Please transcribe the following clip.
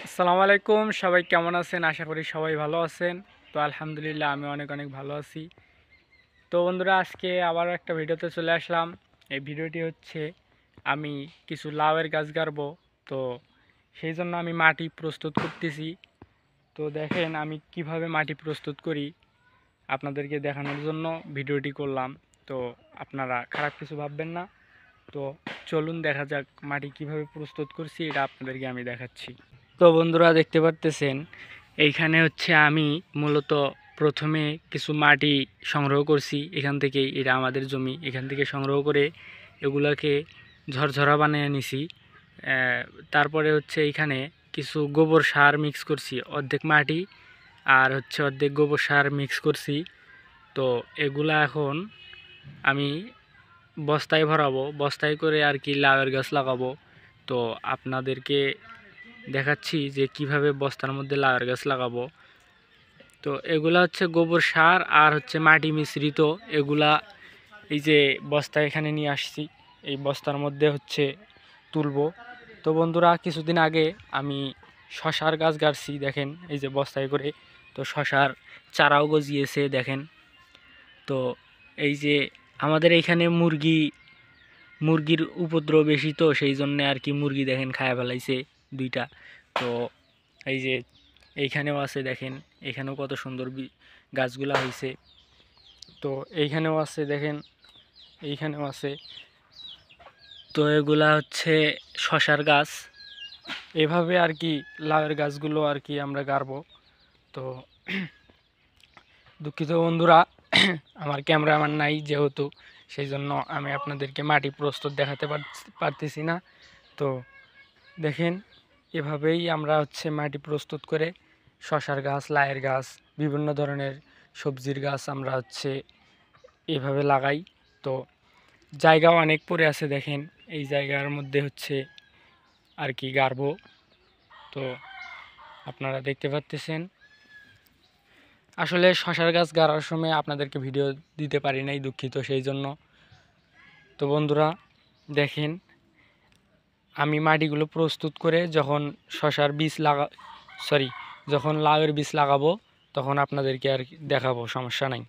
আসসালামু আলাইকুম, সবাই কেমন আছেন? আশা করি সবাই ভালো আছেন। তো আলহামদুলিল্লাহ আমি অনেক অনেক ভালো আছি। তো বন্ধুরা, আজকে আবার একটা ভিডিওতে চলে আসলাম। এই ভিডিওটি হচ্ছে আমি কিছু লাউয়ের গাছ গাড়বো। তো সেই জন্য আমি মাটি প্রস্তুত করতেছি। তো দেখেন আমি কিভাবে মাটি প্রস্তুত করি, আপনাদেরকে দেখানোর জন্য ভিডিওটি করলাম। তো আপনারা খারাপ কিছু ভাববেন না। তো চলুন দেখা যাক মাটি কিভাবে প্রস্তুত করছি, এটা আপনাদেরকে আমি দেখাচ্ছি। তো বন্ধুরা, দেখতে পারতেছেন এইখানে হচ্ছে আমি মূলত প্রথমে কিছু মাটি সংগ্রহ করছি। এখান থেকেই, এটা আমাদের জমি, এখান থেকে সংগ্রহ করে এগুলাকে ঝরঝরা বানিয়ে নিছি। তারপরে হচ্ছে এইখানে কিছু গোবর সার মিক্স করছি, অর্ধেক মাটি আর হচ্ছে অর্ধেক গোবর সার মিক্স করছি। তো এগুলা এখন আমি বস্তায় ভরাবো, বস্তায় করে আর কি লাউয়ের গাছ লাগাবো। তো আপনাদেরকে দেখাচ্ছি যে কিভাবে বস্তার মধ্যে লাউয়ের গাছ লাগাবো। তো এগুলা হচ্ছে গোবর সার আর হচ্ছে মাটি মিশ্রিত। এগুলা এই যে বস্তা এখানে নিয়ে আসছি, এই বস্তার মধ্যে হচ্ছে তুলবো। তো বন্ধুরা, কিছুদিন আগে আমি শশার গাছ গাড়ছি, দেখেন এই যে বস্তায় করে। তো শশার চারাও গজিয়েছে দেখেন। তো এই যে আমাদের এইখানে মুরগির উপদ্রব বেশি, তো সেই জন্যে আর কি মুরগি দেখেন খায় ফেলাইছে দুইটা। তো এই যে এইখানেও আছে দেখেন, এখানেও কত সুন্দর গাছগুলা হয়েছে। তো এইখানেও আছে দেখেন, এইখানেও আছে। তো এগুলা হচ্ছে শশার গাছ। এভাবে আর কি লাউয়ের গাছগুলো আর কি আমরা গাড়বো। তো দুঃখিত বন্ধুরা, আমার ক্যামেরাম্যান নাই যেহেতু, সেই জন্য আমি আপনাদেরকে মাটি প্রস্তুত দেখাতে পারতেছি না। তো দেখেন, এভাবেই আমরা হচ্ছে মাটি প্রস্তুত করে শশার গাছ, লাউয়ের গাছ, বিভিন্ন ধরনের সবজির গাছ আমরা হচ্ছে এভাবে লাগাই। তো জায়গাও অনেক পড়ে আছে দেখেন, এই জায়গার মধ্যে হচ্ছে আর কি গাড়বো। তো আপনারা দেখতে পাচ্ছেন, আসলে শশার গাছ গাড়ার সময় আপনাদেরকে ভিডিও দিতে পারি নাই, দুঃখিত সেই জন্য। তো বন্ধুরা দেখেন, আমি মাটিগুলো প্রস্তুত করে যখন শশার বীজ যখন লাউয়ের বীজ লাগাবো তখন আপনাদেরকে আর দেখাবো, সমস্যা নাই।